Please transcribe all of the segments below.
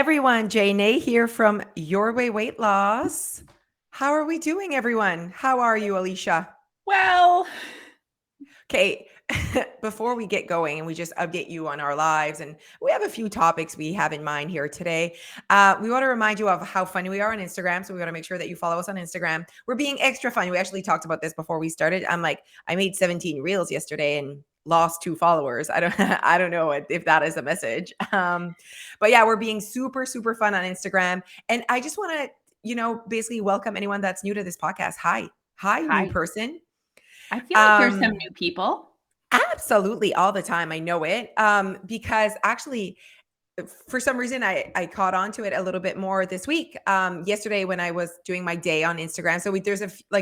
everyone. Jane here from Your Way Weight Loss. How are we doing, everyone? How are you, Alicia? Well, Okay, before we get going and we just update you on our lives, and we have a few topics we have in mind here today. We want to remind you of how funny we are on Instagram. So we want to make sure that you follow us on Instagram. We're being extra funny. We actually talked about this before we started. I made 17 reels yesterday and lost 2 followers. I don't know if that is a message. But yeah, we're being super, super fun on Instagram. And I just want to, basically welcome anyone that's new to this podcast. Hi, new hi. person. I feel like there's some Um, new people. Absolutely, all the time. I know it. Because actually, for some reason, I caught on to it a little bit more this week. Yesterday when I was doing my day on Instagram. So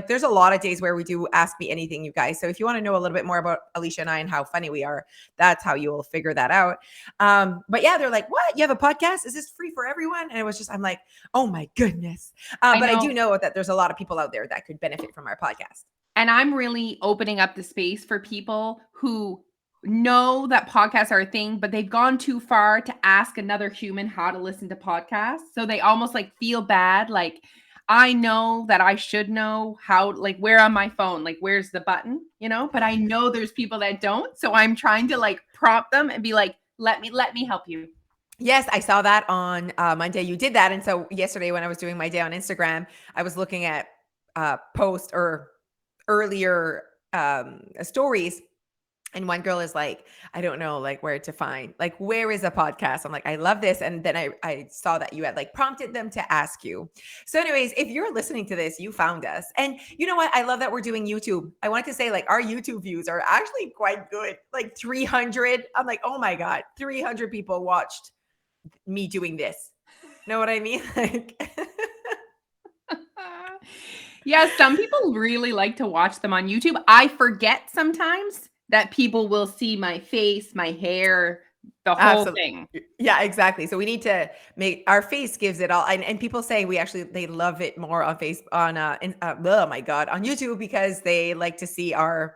there's a lot of days where we do Ask Me Anything, you guys. So if you want to know a little bit more about Alicia and I and how funny we are, that's how you will figure that out. But yeah, they're like, "What? You have a podcast? Is this free for everyone?" And it was just, I'm like, "Oh my goodness!" I But I do know. know that there's a lot of people out there that could benefit from our podcast. And I'm really opening up the space for people who know that podcasts are a thing, but they've gone too far to ask another human how to listen to podcasts. So they almost like feel bad. Like, I know that I should know how, like, where on my phone, like, where's the button, but I know there's people that don't. So I'm trying to like prompt them and be like, let me help you. Yes, I saw that on Monday. You did that. And so yesterday, when I was doing my day on Instagram, I was looking at post or earlier stories. And one girl is like, I don't know, like where to find, like, where is a podcast? I'm like, I love this. And then I saw that you had like prompted them to ask you. So, anyways, if you're listening to this, you found us. And you know what? I love that we're doing YouTube. I wanted to say, like, our YouTube views are actually quite good. Like 300. I'm like, oh my God, 300 people watched me doing this. Know what I mean? Like, Yeah, some people really like to watch them on YouTube. I forget sometimes that people will see my face, my hair, the whole absolutely. thing. Yeah, exactly. So we need to make our face gives it all. And people say they love it more on face on oh my God, on YouTube because they like to see our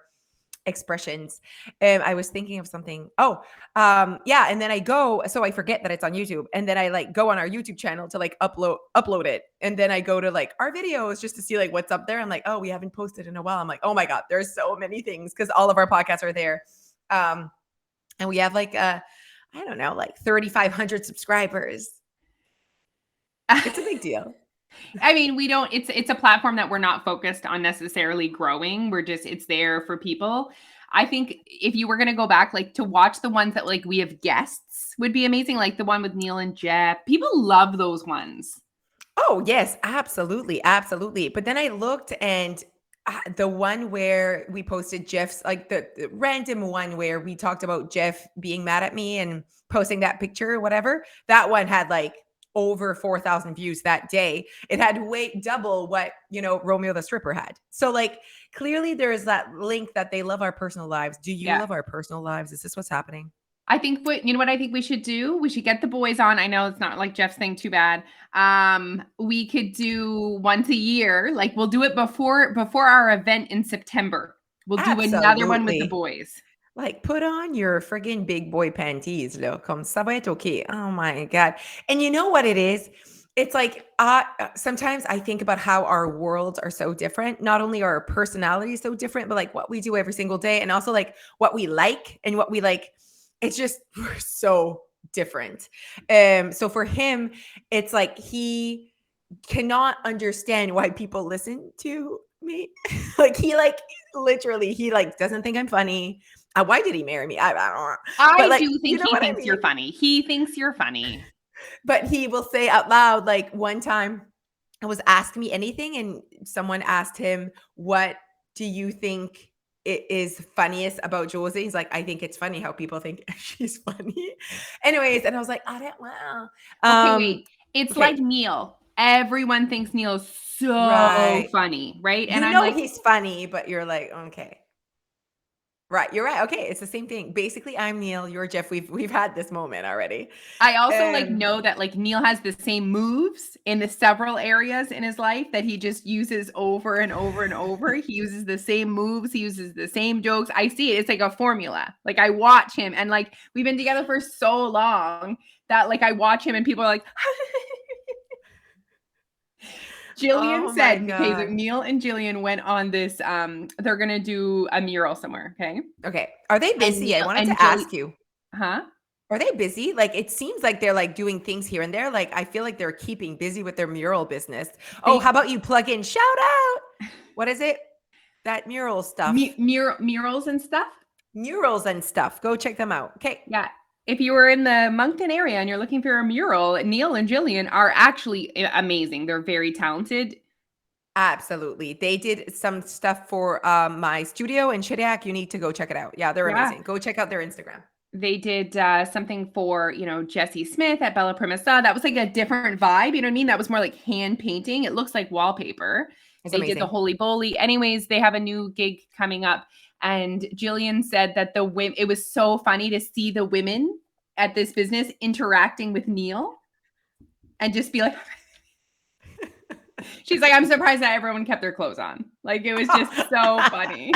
expressions. I was thinking of something. Yeah. And then so I forget that it's on YouTube. And then I like go on our YouTube channel to like upload it. And then I go to like our videos just to see like what's up there. I'm like, oh, we haven't posted in a while. I'm like, oh my God, there's so many things because all of our podcasts are there. And we have like I don't know, like 3,500 subscribers. It's a big deal. I mean, we don't it's a platform that we're not focused on necessarily growing. It's there for people. I think if you were going to go back like to watch the ones that like we have guests would be amazing, like the one with Neil and Jeff. People love those ones. Oh, yes, absolutely, absolutely. But then I looked and the one where we posted Jeff's, like the random one where we talked about Jeff being mad at me and posting that picture or whatever, that one had like over 4,000 views that day. It had way double what, Romeo the stripper had. So like clearly there is that link that they love our personal lives. Do you Yeah. love our personal lives? Is this what's happening? I think what I think we should do? We should get the boys on. I know it's not like Jeff's thing too bad. We could do once a year. Like we'll do it before our event in September. We'll do another one with the Absolutely. boys. Like, put on your friggin' big boy panties, là, comme ça va être okay. Oh my God. And you know what it is? It's like sometimes I think about how our worlds are so different. Not only are our personalities so different, but like what we do every single day and also like what we like and what we like. It's just we're so different. So for him, it's like he cannot understand why people listen to me. Like he like literally he like doesn't think I'm funny. Why did he marry me? I don't know. But I like, do you think know he what I thinks mean? you're funny. He thinks you're funny. But he will say out loud, like one time I was asking me anything and someone asked him, what do you think it is funniest about Josie? He's like, I think it's funny how people think she's funny. Anyways, and I was like, I don't know. Okay, wait. It's like Okay, Neil. Everyone thinks Neil's so right. funny, right? And You I'm know like, he's funny, but you're like, okay. Right, you're right. Okay, it's the same thing. Basically, I'm Neil, you're Jeff. We've had this moment already. I also like Um, know that like Neil has the same moves in the several areas in his life that he just uses over and over and over. He uses the same moves, he uses the same jokes. I see it. It's like a formula. Like I watch him and like we've been together for so long that like I watch him and people are like Jillian Oh my said, okay, so God. Neil and Jillian went on this, they're gonna do a mural somewhere, okay? Okay. Are they And busy? I Neil wanted and to Jillian, ask you. huh? Are they busy? Like it seems like they're like doing things here and there. Like I feel like they're keeping busy with their mural business. Oh, how They about you plug in shout out? What is it? That mural stuff. murals and stuff. Murals and stuff. Go check them out. Okay. Yeah. If you were in the Moncton area and you're looking for a mural, Neil and Jillian are actually amazing. They're very talented. Absolutely. They did some stuff for my studio in Shediac. You need to go check it out. Yeah, they're Yeah. amazing. Go check out their Instagram. They did something for, Jesse Smith at Bella Primasa. That was like a different vibe. You know what I mean? That was more like hand painting. It looks like wallpaper. It's They did the amazing. Holy Bowly. Anyways, they have a new gig coming up. And Jillian said that it was so funny to see the women at this business interacting with Neil and just be like, she's like, I'm surprised that everyone kept their clothes on. Like, it was just so funny.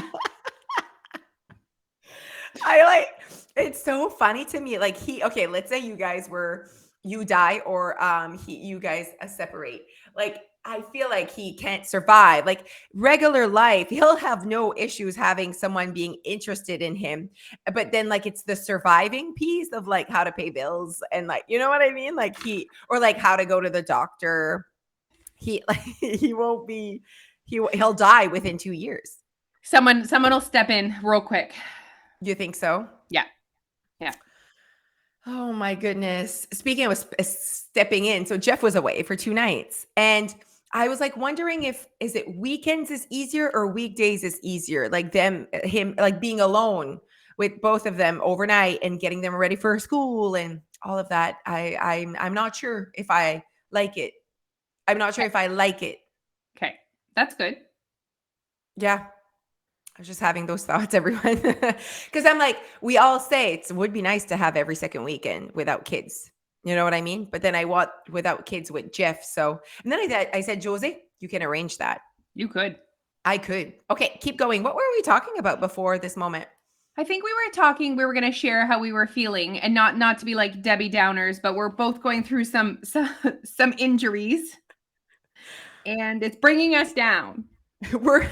I like it's so funny to me. Like okay, let's say you die or you guys separate. Like I feel like he can't survive. Like regular life, he'll have no issues having someone being interested in him. But then like it's the surviving piece of like how to pay bills and like you know what I mean? Like or like how to go to the doctor. He like he won't be he'll die within 2 years. Someone will step in real quick. You think so? Yeah. Yeah. Oh my goodness. Speaking of stepping in, so Jeff was away for 2 nights and I was like wondering if is it weekends is easier or weekdays is easier? Like him like being alone with both of them overnight and getting them ready for school and all of that. I'm not sure if I like it. I'm not sure if I like it. Okay. That's good. Yeah. I was just having those thoughts, everyone. Because I'm like, we all say it would be nice to have every second weekend without kids. You know what I mean? But then I want without kids with Jeff. So, and then I said, Josie, you can arrange that. You could. I could. Okay, keep going. What were we talking about before this moment? I think we were going to share how we were feeling and not to be like Debbie Downers, but we're both going through some injuries and it's bringing us down. We're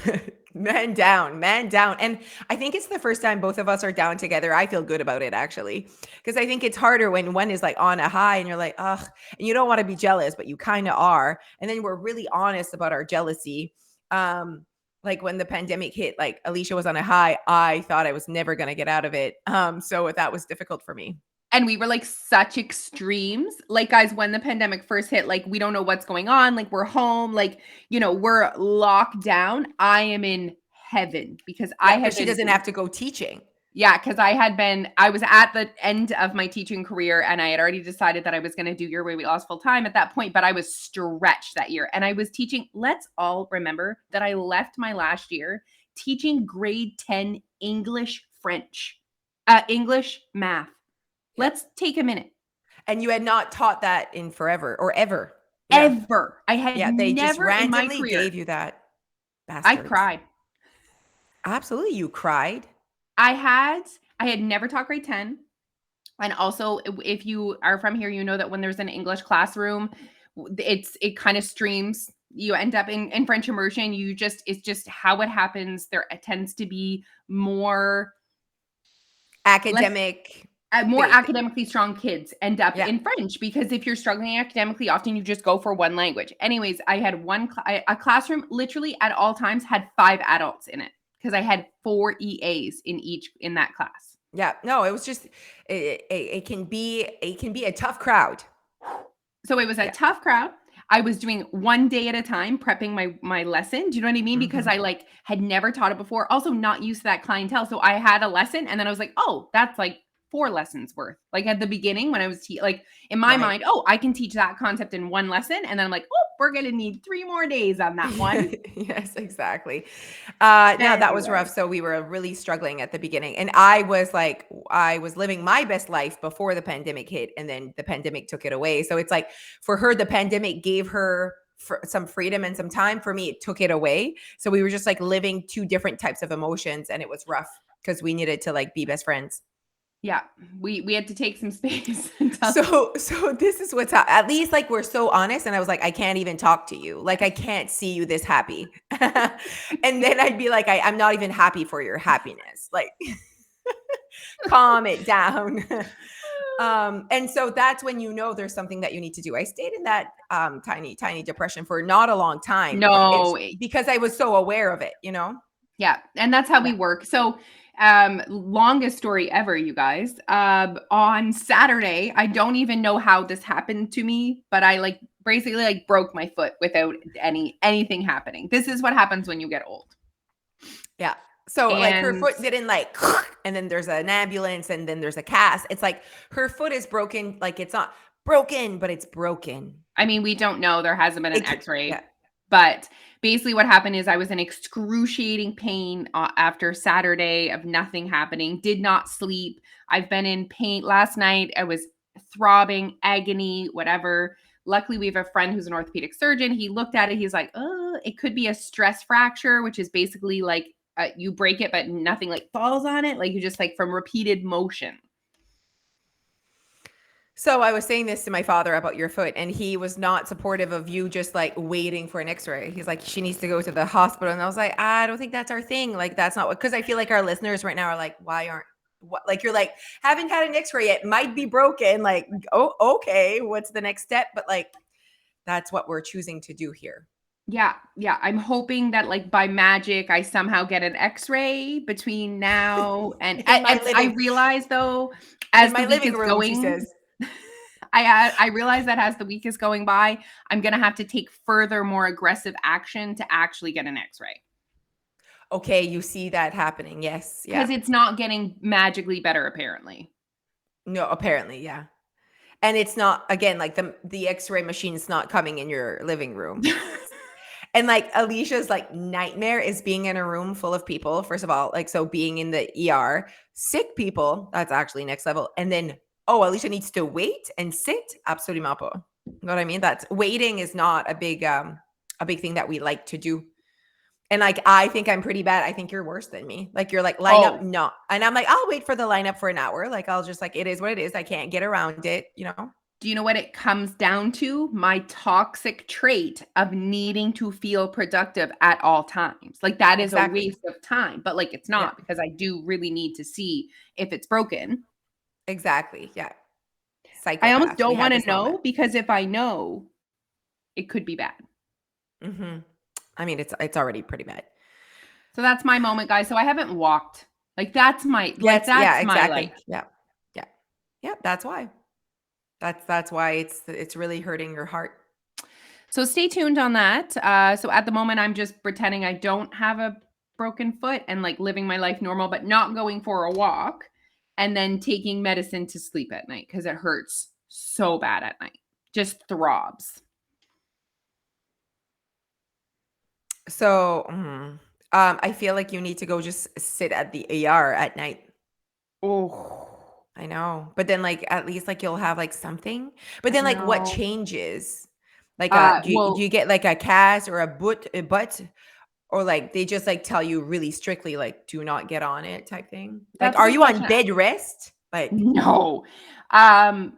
man down. And I think it's the first time both of us are down together. I feel good about it actually. Because I think it's harder when one is like on a high and you're like, ugh, and you don't want to be jealous, but you kind of are. And then we're really honest about our jealousy. Like when the pandemic hit, like Alicia was on a high, I thought I was never gonna get out of it. So that was difficult for me. And we were like such extremes. Like, guys, when the pandemic first hit, like, we don't know what's going on. Like, we're home, like, we're locked down. I am in heaven because I had she been, doesn't have to go teaching. yeah, because I was at the end of my teaching career and I had already decided that I was going to do Your Way Weight Loss full time at that point, but I was stretched that year and I was teaching. Let's all remember that I left my last year teaching grade 10 English, French, English, math. Let's take a minute. And you had not taught that in forever or ever. Yeah. Ever. I had they just never in my randomly career. gave you that. I cried. Absolutely, you cried. I had never taught grade 10. And also, if you are from here, you know that when there's an English classroom, it kind of streams. You end up in French immersion. It's just how it happens. There tends to be more academic. More academically strong kids end up in French because if you're struggling academically, often you just go for one language. Anyways, I had a classroom literally at all times had 5 adults in it because I had 4 EAs in that class. Yeah, no, it was just it can be a tough crowd. So it was a tough crowd. I was doing one day at a time, prepping my lesson. Do you know what I mean? Because I like had never taught it before. Also not used to that clientele. So I had a lesson and then I was like, oh, that's like 4 lessons worth. Like at the beginning when I was like in my mind, oh, I can teach that concept in one lesson. And then I'm like, oh, we're going to need 3 more days on that one. Yes, exactly. No, that was rough. So we were really struggling at the beginning. And I was living my best life before the pandemic hit. And then the pandemic took it away. So it's like for her, the pandemic gave her some freedom and some time. For me, it took it away. So we were just like living 2 different types of emotions. And it was rough because we needed to like be best friends. Yeah, we had to take some space and tell So this is what's at least like we're so honest. And I was like, I can't even talk to you. Like I can't see you this happy. And then I'd be like, I'm not even happy for your happiness. Like calm it down. And so that's when you know there's something that you need to do. I stayed in that tiny depression for not a long time, but it's No, because I was so aware of it, you know? yeah, and that's how Yeah. we work. So, longest story ever, you guys. On Saturday, I don't even know how this happened to me, but I like basically like broke my foot without anything happening. This is what happens when you get old. Yeah. So like her And foot didn't like, and then there's an ambulance and then there's a cast. It's like her foot is broken. Like it's not broken, but it's broken. I mean, we don't know. There hasn't been an Yeah. X-ray, but basically, what happened is I was in excruciating pain after Saturday of nothing happening. Did not sleep. I've been in pain. Last night, I was throbbing, agony, whatever. Luckily, we have a friend who's an orthopedic surgeon. He looked at it. He's like, "Oh, it could be a stress fracture, which is basically like you break it, but nothing like falls on it. Like you just like from repeated motion." So I was saying this to my father about your foot, and he was not supportive of you just like waiting for an X-ray. He's like, she needs to go to the hospital, and I was like, I don't think that's our thing. Like that's not what. Because I feel like our listeners right now are like, why aren't what? Like you're like haven't had an X-ray yet, might be broken. Like, oh, okay, what's the next step? But like that's what we're choosing to do here. Yeah, yeah. I'm hoping that like by magic I somehow get an X-ray between now and in my I living realize though in as the my week living is room, she going, says. I realize that as the week is going by, I'm gonna have to take further, more aggressive action to actually get an X-ray Okay, you see that happening. Yes, because yeah. it's not getting magically better apparently. No, apparently, yeah. And it's not again like the X-ray machine's not coming in your living room. And like Alicia's like nightmare is being in a room full of people. First of all, like so being in the ER, sick people, that's actually next level. And then Alicia needs to wait and sit. Absolument pas. You know what I mean? That's waiting is not a big thing that we like to do. And like I think I'm pretty bad. I think you're worse than me. Like you're like line up, Oh, no. And I'm like, I'll wait for the lineup for an hour. Like I'll just like it is what it is. I can't get around it, you know? do you know what it comes down to? My toxic trait of needing to feel productive at all times. Like that is a Exactly. waste of time, but like it's Yeah. not because I do really need to see if it's broken. Exactly. Yeah. I almost Psychopath. We don't had want to this moment. know because if I know, it could be bad. Mhm. I mean, it's already pretty bad. So that's my moment, guys. So I haven't walked. Like that's my Yeah, that's my exactly. like. Yeah. Yeah. Yeah, that's why. That's why it's really hurting your heart. So stay tuned on that. So at the moment, I'm just pretending I don't have a broken foot and like living my life normal, but not going for a walk and then taking medicine to sleep at night because it hurts so bad at night. Just throbs. So, I feel like you need to go just sit at the ER at night. Oh, I know. But then like at least like you'll have like something. But I then like what know. changes? Like do Well, you get like a cast or a butt or like they just like tell you really strictly like do not get on it type thing? Like that's a are good you on question. bed rest? Like No.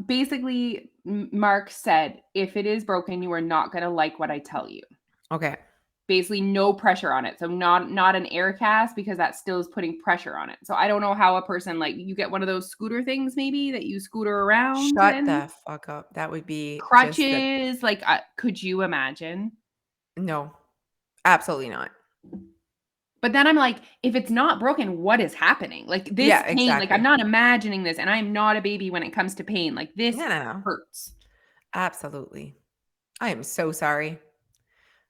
Basically, Mark said, if it is broken, you are not going to like what I tell you. okay. Basically, no pressure on it. So not an air cast because that still is putting pressure on it. So I don't know how a person like you get one of those scooter things maybe that you scooter around Shut in the fuck up. That would be just the crutches. Like, could you imagine? no. Absolutely not. But then I'm like, if it's not broken, what is happening? Like this Yeah, pain, like I'm exactly. not imagining this, and I'm not a baby when it comes to pain. Like this No, no, no. hurts. Absolutely. I am so sorry.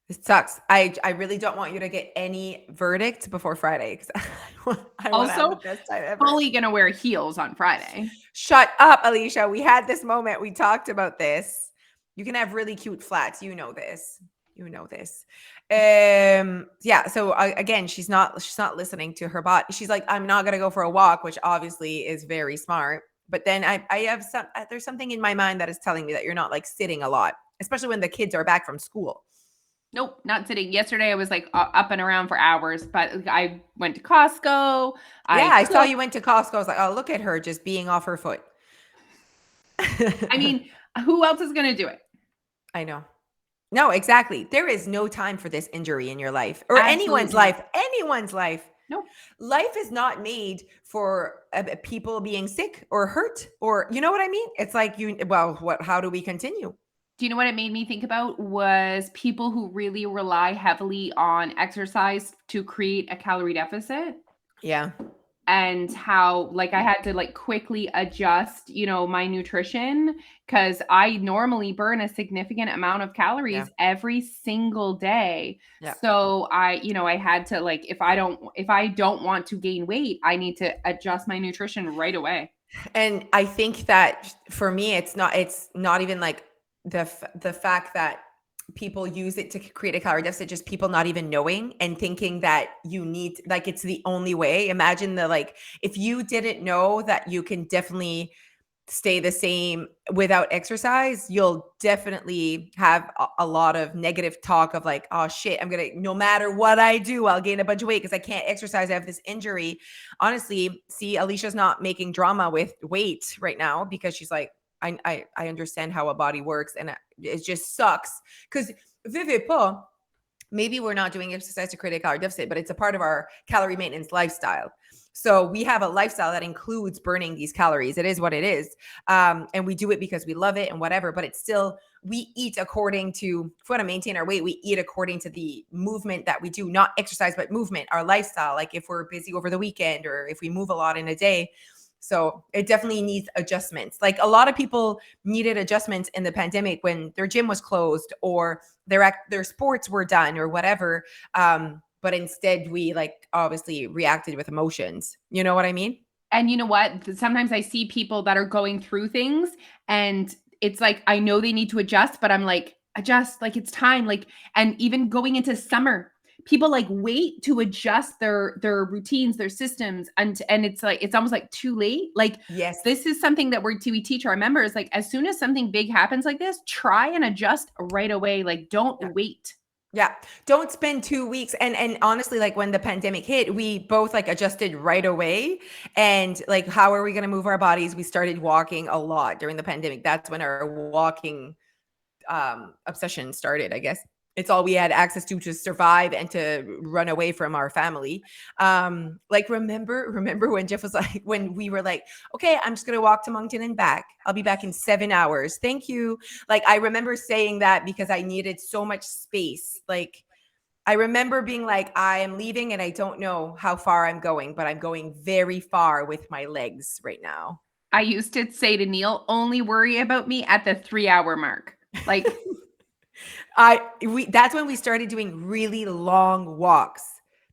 It sucks. I really don't want you to get any verdict before Friday because I want to have the Also, best time ever. fully gonna wear heels on Friday. Shut up, Alicia. We had this moment. We talked about this. You can have really cute flats. You know this. You know this. Yeah. So again, she's not listening to her bot. She's like, I'm not gonna go for a walk, which obviously is very smart. But then I have there's something in my mind that is telling me that you're not like sitting a lot, especially when the kids are back from school. Nope, not sitting. Yesterday I was like up and around for hours, but I went to Costco. Yeah, I I saw cooked. you went to Costco. I was like, oh, look at her just being off her foot. I mean, who else is going to do it? I know. No, exactly. There is no time for this injury in your life or anyone's Absolutely not. life. Anyone's life. Nope. Life is not made for people being sick or hurt or you know what I mean? It's like how do we continue? Do you know what it made me think about was people who really rely heavily on exercise to create a calorie deficit, Yeah. and how like I had to like quickly adjust, my nutrition cuz I normally burn a significant amount of Yeah. calories every single day. Yeah. So I had to like if I don't want to gain weight, I need to adjust my nutrition right away. And I think that for me, it's not even like the fact that people use it to create a calorie deficit, just people not even knowing and thinking that you need like it's the only way. Imagine the like if you didn't know that you can definitely stay the same without exercise, you'll definitely have a lot of negative talk of like, oh shit, I'm gonna no matter what I do, I'll gain a bunch of weight because I can't exercise. I have this injury. Honestly, see, Alicia's not making drama with weight right now because she's like, I understand how a body works, and it just sucks because vive pas. Maybe we're not doing exercise to create a calorie deficit, but it's a part of our calorie maintenance lifestyle. So we have a lifestyle that includes burning these calories. It is what it is. And we do it because we love it and whatever, but it's still, we eat according to, if we want to maintain our weight, we eat according to the movement that we do, not exercise, but movement, our lifestyle. Like if we're busy over the weekend or if we move a lot in a day. So it definitely needs adjustments. Like a lot of people needed adjustments in the pandemic when their gym was closed or their sports were done or whatever. But instead we like obviously reacted with emotions. You know what I mean? And you know what? Sometimes I see people that are going through things and it's like I know they need to adjust, but I'm like, adjust, like it's time. Like, and even going into summer, people like wait to adjust their routines, their systems, and it's like it's almost like too late. Like Yes. this is something that we teach our members. Like as soon as something big happens like this, try and adjust right away. Like don't Yeah. wait. Yeah. Don't spend 2 weeks. And honestly, like when the pandemic hit, we both like adjusted right away. And like, how are we going to move our bodies? We started walking a lot during the pandemic. That's when our walking obsession started, I guess. It's all we had access to survive and to run away from our family. Like remember when Jeff was like, when we were like, okay, I'm just gonna walk to Moncton and back. I'll be back in 7 hours. Thank you. Like I remember saying that because I needed so much space. Like I remember being like, I am leaving and I don't know how far I'm going, but I'm going very far with my legs right now. I used to say to Neil, only worry about me at the 3 hour mark. Like That's when we started doing really long walks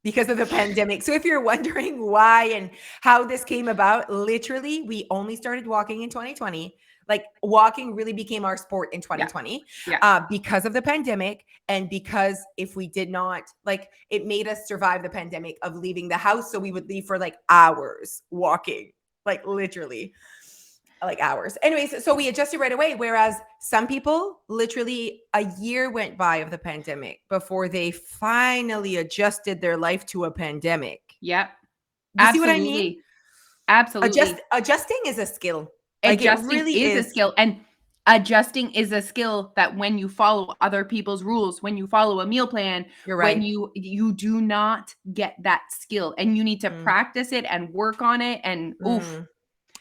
because of the pandemic. So if you're wondering why and how this came about, literally we only started walking in 2020. Like walking really became our sport in yeah, 2020 yeah. because of the pandemic and because if we did not like it made us survive the pandemic of leaving the house. So we would leave for like hours walking, like literally like hours. Anyways, so we adjusted right away. Whereas some people, literally a year went by of the pandemic before they finally adjusted their life to a pandemic. Yep. Do you see what I mean? Absolutely. Absolutely. Adjusting is a skill. Like it Adjusting really is a is. skill, and adjusting is a skill that when you follow other people's rules, when you follow a meal plan, You're when right. you do not get that skill and you need to Mm, practice it and work on it and oof. mm.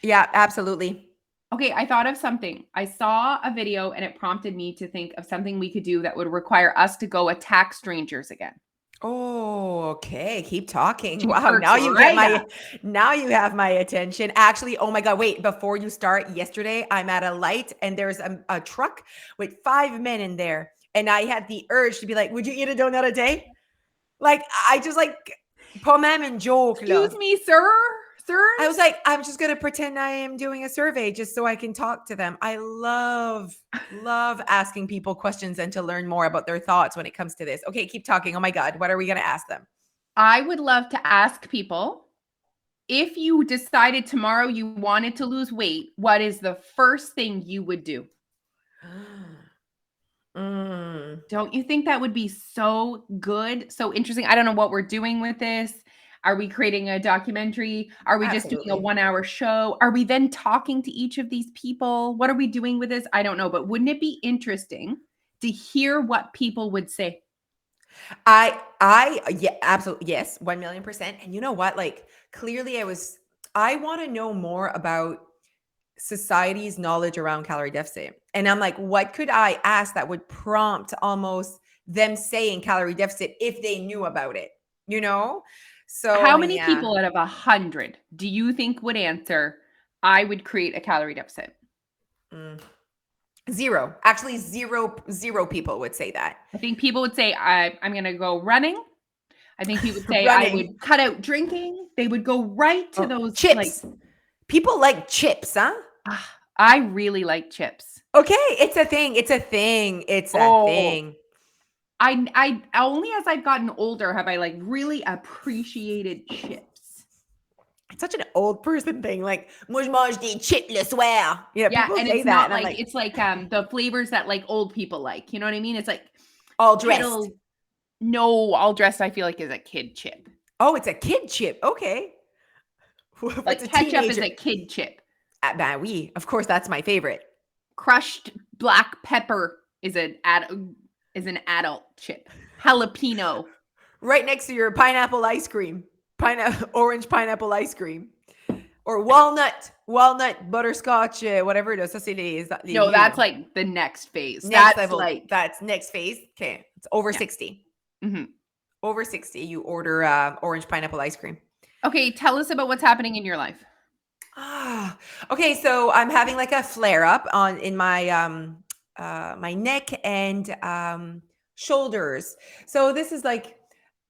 Yeah, absolutely. Okay, I thought of something. I saw a video and it prompted me to think of something we could do that would require us to go attack strangers again. Oh, okay. Keep talking. She Wow. perks right up. Now you have my attention. Actually, oh my God, wait, before you start, yesterday I'm at a light and there's a truck with 5 men in there. And I had the urge to be like, would you eat a donut a day? Like, I just like, pas même joke, Excuse là. me, sir? I was Sirs? like, I'm just gonna pretend I am doing a survey just so I can talk to them. I love asking people questions and to learn more about their thoughts when it comes to this. Okay, keep talking. Oh my God, what are we gonna ask them? I would love to ask people, if you decided tomorrow you wanted to lose weight, what is the first thing you would do? Mm. Don't you think that would be so good? So interesting. I don't know what we're doing with this. Are we creating a documentary? Are we just doing a Absolutely. 1 hour show? Are we then talking to each of these people? What are we doing with this? I don't know. But wouldn't it be interesting to hear what people would say? Yeah, absolutely. Yes, 1,000,000%. And you know what? Like, clearly I want to know more about society's knowledge around calorie deficit. And I'm like, what could I ask that would prompt almost them saying calorie deficit if they knew about it, you know? So, How many yeah. people out of 100 do you think would answer, I would create a calorie deficit? Mm. Zero. Actually, zero people would say that. I think people would say, I'm going to go running. I think people would say, I would Running. cut out drinking. They would go right to Oh, those, like, chips. People like chips, huh? I really like chips. Okay, it's a thing. It's a thing. It's a Oh, thing. I only as I've gotten older have I like really appreciated chips. It's such an old person thing. Like, moi, je mange des chips le soir. Yeah, Yeah, people and say it's that. not And I'm like like, it's like the flavors that like old people like. You know what I mean? It's like all dressed. kettle. No, all dressed. I feel like is a kid chip. Oh, it's a kid chip. Okay. What's Like a ketchup is teenager? a kid chip. Ben oui, of course, that's my favorite. Crushed black pepper is an adult chip. Jalapeno. Right next to your pineapple ice cream, orange pineapple ice cream, or walnut butterscotch, whatever it is. Ça, c'est les No, vieux. that's like the next phase. Next That's level. like That's next phase. Okay. It's over yeah. 60. Mhm. Over 60, you order orange pineapple ice cream. Okay, tell us about what's happening in your life. Ah, okay. So I'm having like a flare up in my neck and shoulders. So this is like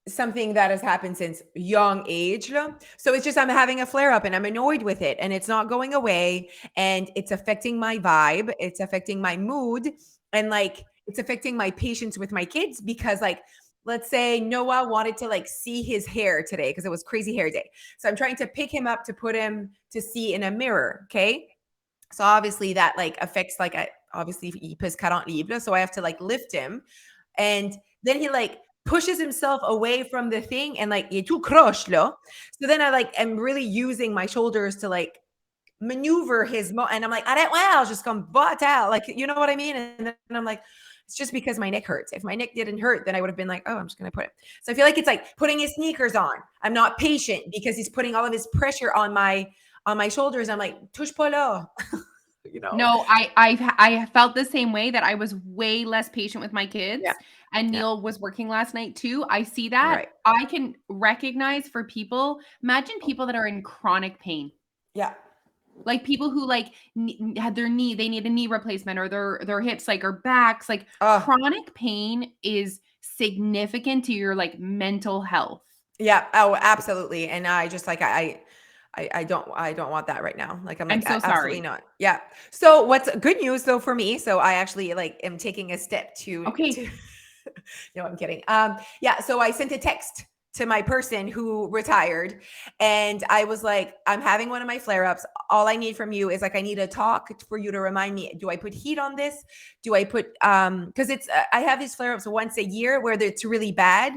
something that has happened since young age. Là. So it's just I'm having a flare up and I'm annoyed with it and it's not going away and it's affecting my vibe, it's affecting my mood and like it's affecting my patience with my kids because like let's say Noah wanted to like see his hair today because it was crazy hair day. So I'm trying to pick him up to put him to see in a mirror, okay? So obviously that like affects like obviously he peut 40 livres, so I have to like lift him and then he like pushes himself away from the thing and like il est tout croche là. So then I like am really using my shoulders to like maneuver and I'm like, arrête, wow, just come va out. Like, you know what I mean? And then I'm like, it's just because my neck hurts. If my neck didn't hurt, then I would have been like, oh, I'm just going to put it. So I feel like it's like putting his sneakers on. I'm not patient because he's putting all of his pressure on my shoulders. I'm like, touche pas là. You know? No, I felt the same way that I was way less patient with my kids, Yeah. and Yeah. Neil was working last night too. I see that. Right. I can recognize for people, imagine people that are in chronic pain. Yeah. Like people who like had their knee, they need a knee replacement or their hips like or backs, like Oh, chronic pain is significant to your like mental health. yeah. Oh, absolutely. And I just like I don't want that right now. Like I'm I'm like so absolutely sorry. not. Yeah. So what's good news though for me? So I actually like am taking a step to Okay. no, I'm kidding. Yeah, so I sent a text to my person who retired and I was like, I'm having one of my flare-ups. All I need from you is like I need a talk for you to remind me, do I put heat on this? Do I put because it's I have these flare-ups once a year where it's really bad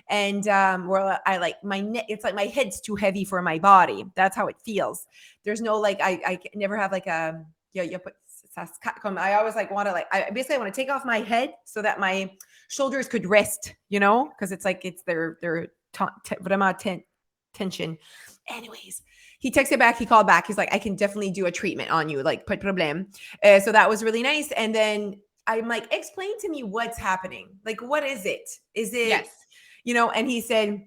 and where I like my neck, it's like my head's too heavy for my body. That's how it feels. There's no like I never have like a yeah, you put I always like want to like I basically want to take off my head so that my shoulders could rest, you know, because it's like it's their vraiment tension. Anyways, he texted back, he called back. He's like, I can definitely do a treatment on you, like, pas de problème. So that was really nice. And then I'm like, explain to me what's happening. Like, what is it? Is it, Yes. you know, and he said,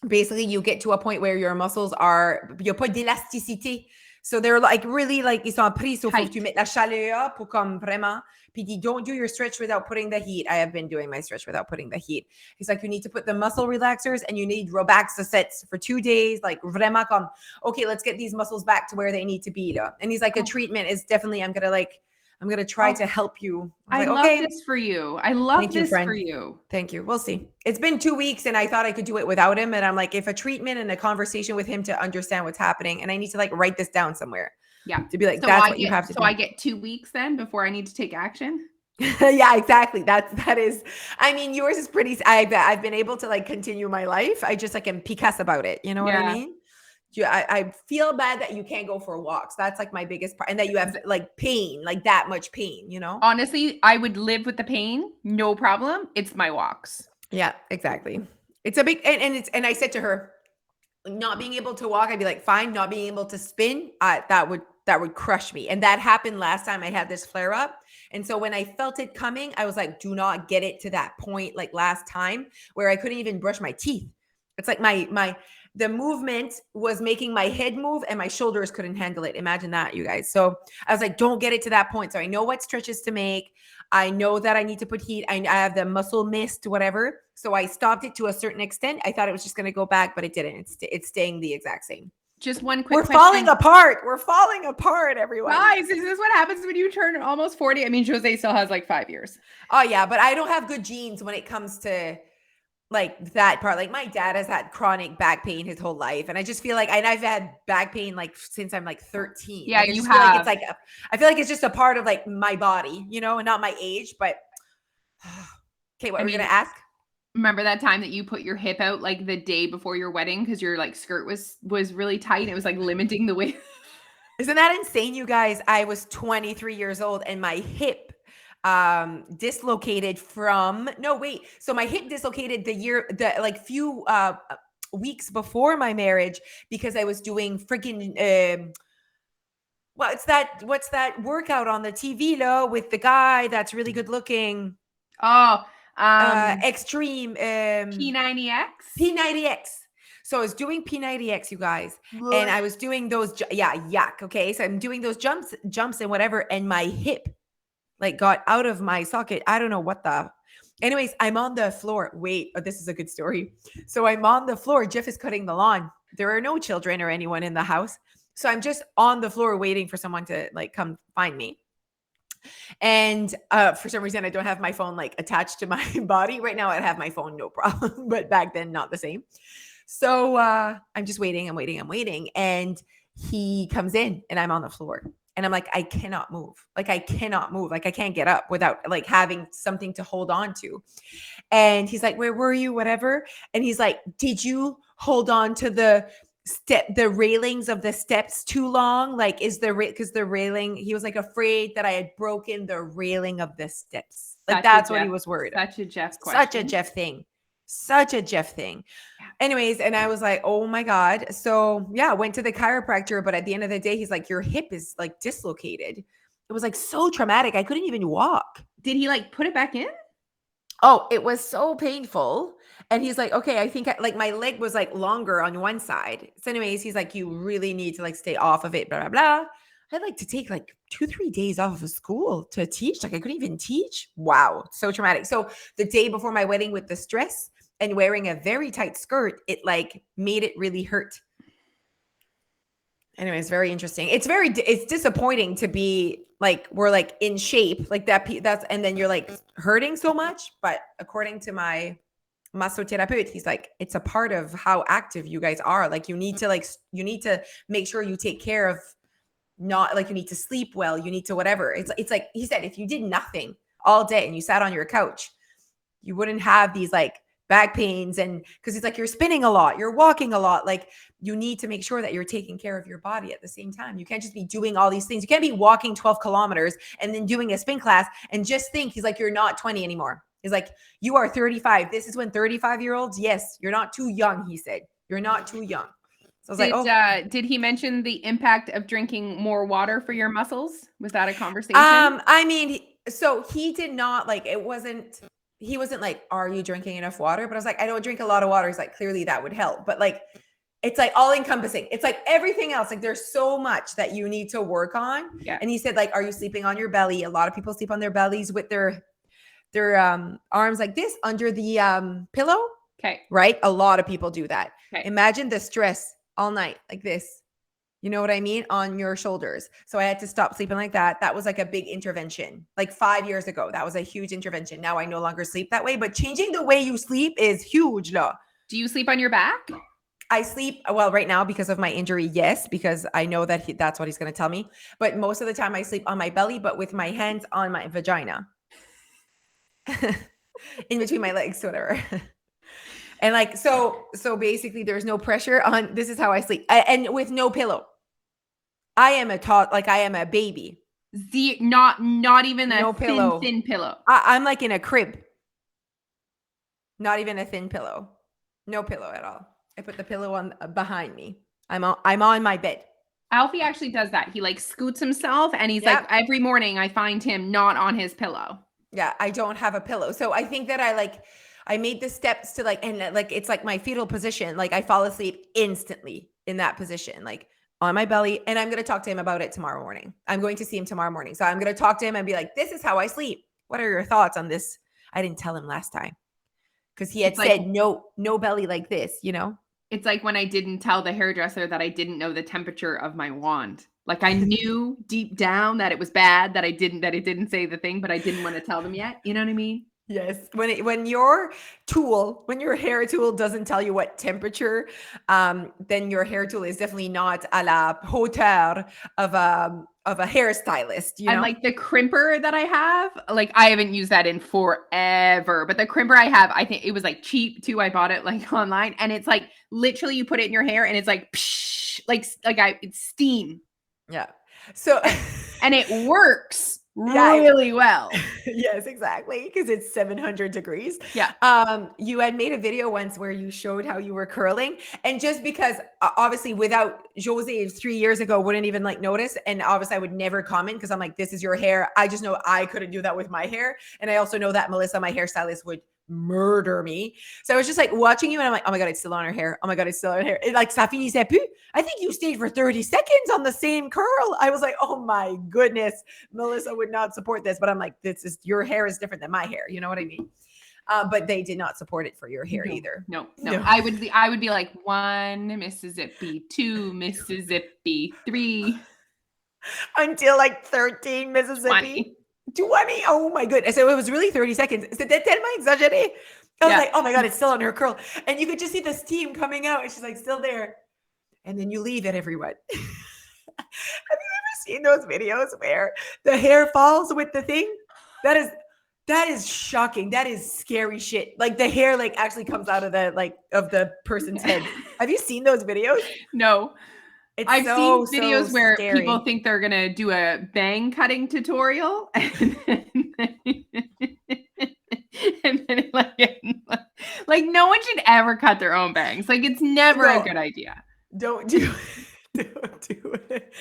basically you get to a point where your muscles are, il n'y a pas d'élasticité. So they're like really like, ils sont pris, so faut que tu mettes la chaleur pour comme vraiment. Puis you don't do your stretch without putting the heat. I have been doing my stretch without putting the heat. He's like, you need to put the muscle relaxers and you need Robaxa sets for 2 days. Like vraiment comme, okay, let's get these muscles back to where they need to be. Là. And he's like, a treatment is definitely, I'm going to try to help you. I like, love okay. this for you. I love Thank you, this friend. for you. Thank you. We'll see. It's been 2 weeks and I thought I could do it without him. And I'm like, if a treatment and a conversation with him to understand what's happening, and I need to like write this down somewhere. Yeah. To be like, So that's what you have to so do. I get 2 weeks then before I need to take action? Yeah, exactly. That is, I mean, yours is pretty, I've been able to like continue my life. I just like am Picasso about it. You know what I Yeah. mean? I feel bad that you can't go for walks. That's like my biggest part. And that you have like pain, like that much pain, you know? Honestly, I would live with the pain, no problem. It's my walks. Yeah, exactly. It's a big, and it's, and I said to her, not being able to walk, I'd be like, fine. Not being able to spin, that would crush me. And that happened last time I had this flare up. And so when I felt it coming, I was like, do not get it to that point like last time where I couldn't even brush my teeth. It's like the movement was making my head move and my shoulders couldn't handle it. Imagine that, you guys. So I was like, don't get it to that point. So I know what stretches to make. I know that I need to put heat. I have the muscle mist, whatever. So I stopped it to a certain extent. I thought it was just going to go back, but it didn't. It's staying the exact same. Just one quick We're question. falling apart. We're falling apart, everyone. Guys, is this what happens when you turn almost 40? I mean, Jose still has like 5 years. Oh, yeah. But I don't have good genes when it comes to like that part. Like my dad has had chronic back pain his whole life. And I just feel like, and I've had back pain like since I'm like 13. Yeah, like, you feel like have. it's like, I feel like it's just a part of like my body, you know, and not my age. But okay, what were we going to ask? Remember that time that you put your hip out like the day before your wedding because your like skirt was really tight and it was like limiting the weight? Isn't that insane, you guys? I was 23 years old and my hip dislocated from so my hip dislocated the like few weeks before my marriage because I was doing freaking what's that workout on the TV with the guy that's really good looking? Oh, extreme P90X. P90X. So I was doing P90X, you guys, and I was doing those. Yuck. Okay, so I'm doing those jumps and whatever, and my hip like got out of my socket. I don't know what the. Anyways, I'm on the floor. Wait, this is a good story. So I'm on the floor. Jeff is cutting the lawn. There are no children or anyone in the house, so I'm just on the floor waiting for someone to like come find me. And for some reason, I don't have my phone like attached to my body right now. I'd have my phone, no problem, but back then, not the same. So I'm just waiting. I'm waiting. And he comes in and I'm on the floor. And I'm like, I cannot move. Like, I cannot move. Like, I can't get up without like having something to hold on to. And he's like, where were you? Whatever. And he's like, did you hold on to the railings of the steps too long? Like, because the railing, he was like afraid that I had broken the railing of the steps. Like, that's what he was worried about. Such a Jeff question. Such a Jeff thing. Such a Jeff thing. Anyways, and I was like, oh my God. So yeah, I went to the chiropractor, but at the end of the day, he's like, your hip is like dislocated. It was like so traumatic. I couldn't even walk. Did he like put it back in? Oh, it was so painful. And he's like, okay, I think like my leg was like longer on one side. So anyways, he's like, you really need to like stay off of it, blah, blah, blah. I'd like to take like 2-3 days off of school to teach. Like I couldn't even teach. Wow. So traumatic. So the day before my wedding with the stress and wearing a very tight skirt, it like made it really hurt. Anyways, very interesting. It's disappointing to be like, we're like in shape like that's, and then you're like hurting so much. But according to my massothérapeute, he's like, it's a part of how active you guys are. Like you need to make sure you take care of, not like you need to sleep well, you need to whatever. It's like he said, if you did nothing all day and you sat on your couch, you wouldn't have these like back pains. And because it's like you're spinning a lot, you're walking a lot, like you need to make sure that you're taking care of your body at the same time. You can't just be doing all these things. You can't be walking 12 kilometers and then doing a spin class and just think, he's like, you're not 20 anymore. He's like, you are 35. This is when 35-year-olds, yes, you're not too young, he said. You're not too young. So I was like, oh. Did he mention the impact of drinking more water for your muscles? Was that a conversation? I mean, so he did not like, he wasn't like, are you drinking enough water? But I was like, I don't drink a lot of water. He's like, clearly that would help. But like, it's like all encompassing. It's like everything else. Like there's so much that you need to work on. Yeah. And he said, like, are you sleeping on your belly? A lot of people sleep on their bellies with their arms like this under the pillow. Okay. Right? A lot of people do that. Okay. Imagine the stress all night like this. You know what I mean? On your shoulders. So I had to stop sleeping like that. That was like a big intervention. Like 5 years ago, that was a huge intervention. Now I no longer sleep that way, but changing the way you sleep is huge. No. Do you sleep on your back? I sleep, well, right now because of my injury, yes, because I know that that's what he's going to tell me. But most of the time I sleep on my belly, but with my hands on my vagina. in between my legs, whatever. And like, so basically there's no pressure on, this is how I sleep. And with no pillow. I am a baby. Not even a No pillow. thin pillow. I'm like in a crib. Not even a thin pillow. No pillow at all. I put the pillow on behind me. I'm on my bed. Alfie actually does that. He like scoots himself and he's like, every morning I find him not on his pillow. Yeah, I don't have a pillow. So I think that I made the steps to like, and like, it's like my fetal position. Like I fall asleep instantly in that position, like on my belly. And I'm going to talk to him about it tomorrow morning. I'm going to see him tomorrow morning. So I'm going to talk to him and be like, this is how I sleep. What are your thoughts on this? I didn't tell him last time because he had said no belly like this, you know? It's like when I didn't tell the hairdresser that I didn't know the temperature of my wand. Like I knew deep down that it was bad, that it didn't say the thing, but I didn't want to tell them yet. You know what I mean? Yes. When your hair tool doesn't tell you what temperature, then your hair tool is definitely not à la hauteur of a hairstylist, you know? And like the crimper that I have, like I haven't used that in forever, but the crimper I have, I think it was like cheap too. I bought it like online and it's like literally you put it in your hair and it's like, psh, it's steam. Yeah. So, and it works really well. Yes, exactly. Because it's 700 degrees. Yeah. You had made a video once where you showed how you were curling. And just because obviously without Jose 3 years ago wouldn't even like notice. And obviously I would never comment because I'm like, this is your hair. I just know I couldn't do that with my hair. And I also know that Melissa, my hairstylist, would murder me. So I was just like watching you and I'm like, oh my God, it's still on her hair. Oh my God, it's still on her hair. It like, ça finissait plus. I think you stayed for 30 seconds on the same curl. I was like, oh my goodness, Melissa would not support this. But I'm like, your hair is different than my hair. You know what I mean? But they did not support it for your hair either. No. I would be like 1 Mississippi, 2 Mississippi, 3. Until like 13 Mississippi. 20. Oh my goodness. So it was really 30 seconds. C'était tellement exagéré. I was like, oh my God, it's still on her curl. And you could just see the steam coming out. And she's like, still there. And then you leave it, everyone. Have you ever seen those videos where the hair falls with the thing? That is shocking. That is scary shit. Like the hair like actually comes out of the person's head. Have you seen those videos? No. I've seen videos where scary. People think they're going to do a bang cutting tutorial and then like no one should ever cut their own bangs. Like it's never a good idea. Don't do it. Don't do it.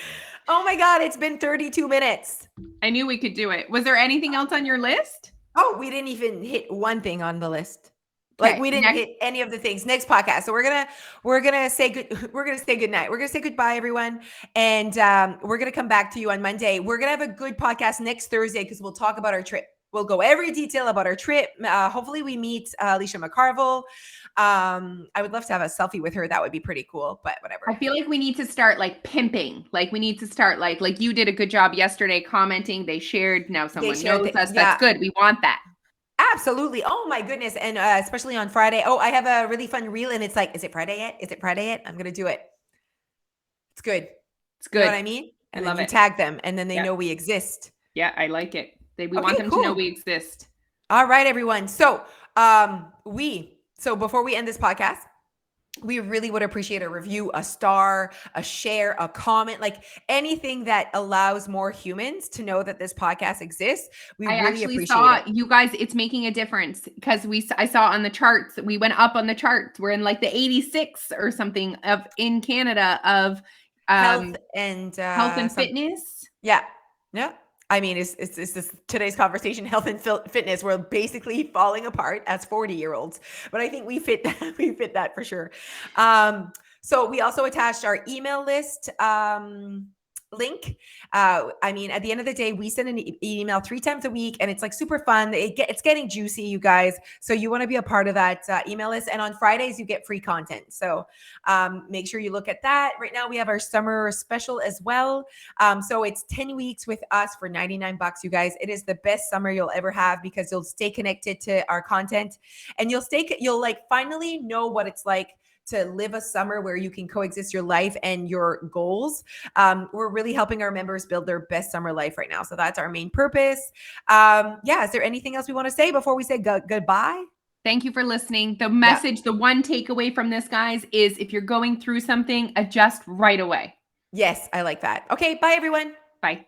Oh my God, it's been 32 minutes. I knew we could do it. Was there anything else on your list? Oh, we didn't even hit one thing on the list. Like we didn't hit any of the things. Next podcast. So we're gonna say good. We're gonna say good night. We're gonna say goodbye, everyone, and we're gonna come back to you on Monday. We're gonna have a good podcast next Thursday because we'll talk about our trip. We'll go every detail about our trip. Hopefully, we meet Alicia McCarville. I would love to have a selfie with her. That would be pretty cool. But whatever. I feel like we need to start like pimping. Like we need to start like you did a good job yesterday commenting. They shared. Now someone knows us. That's good. We want that. Absolutely. Oh my goodness. And especially on Friday. Oh, I have a really fun reel and it's like, is it Friday yet? Is it Friday yet? I'm going to do it. It's good. It's good. You know what I mean? And then you tag them and then they know we exist. Yeah, I like it. We want them to know we exist. All right, everyone. So before we end this podcast, we really would appreciate a review, a star, a share, a comment, like anything that allows more humans to know that this podcast exists. I really appreciate it. You guys, it's making a difference because I saw on the charts, we went up on the charts. We're in like the 86 or something in Canada of health and fitness. Yeah. Yeah. I mean, it's this today's conversation, health and fitness. We're basically falling apart as 40-year-olds, but I think we fit that. We fit that for sure. So we also attached our email list link. I mean, at the end of the day, we send an email 3 times a week and it's like super fun. It's getting juicy, you guys. So you want to be a part of that email list. And on Fridays, you get free content. So make sure you look at that. Right now, we have our summer special as well. So it's 10 weeks with us for $99, you guys. It is the best summer you'll ever have because you'll stay connected to our content and you'll like finally know what it's like to live a summer where you can coexist your life and your goals. We're really helping our members build their best summer life right now. So that's our main purpose. Yeah, is there anything else we want to say before we say goodbye? Thank you for listening. The message, the one takeaway from this, guys, is if you're going through something, adjust right away. Yes, I like that. Okay, bye everyone. Bye.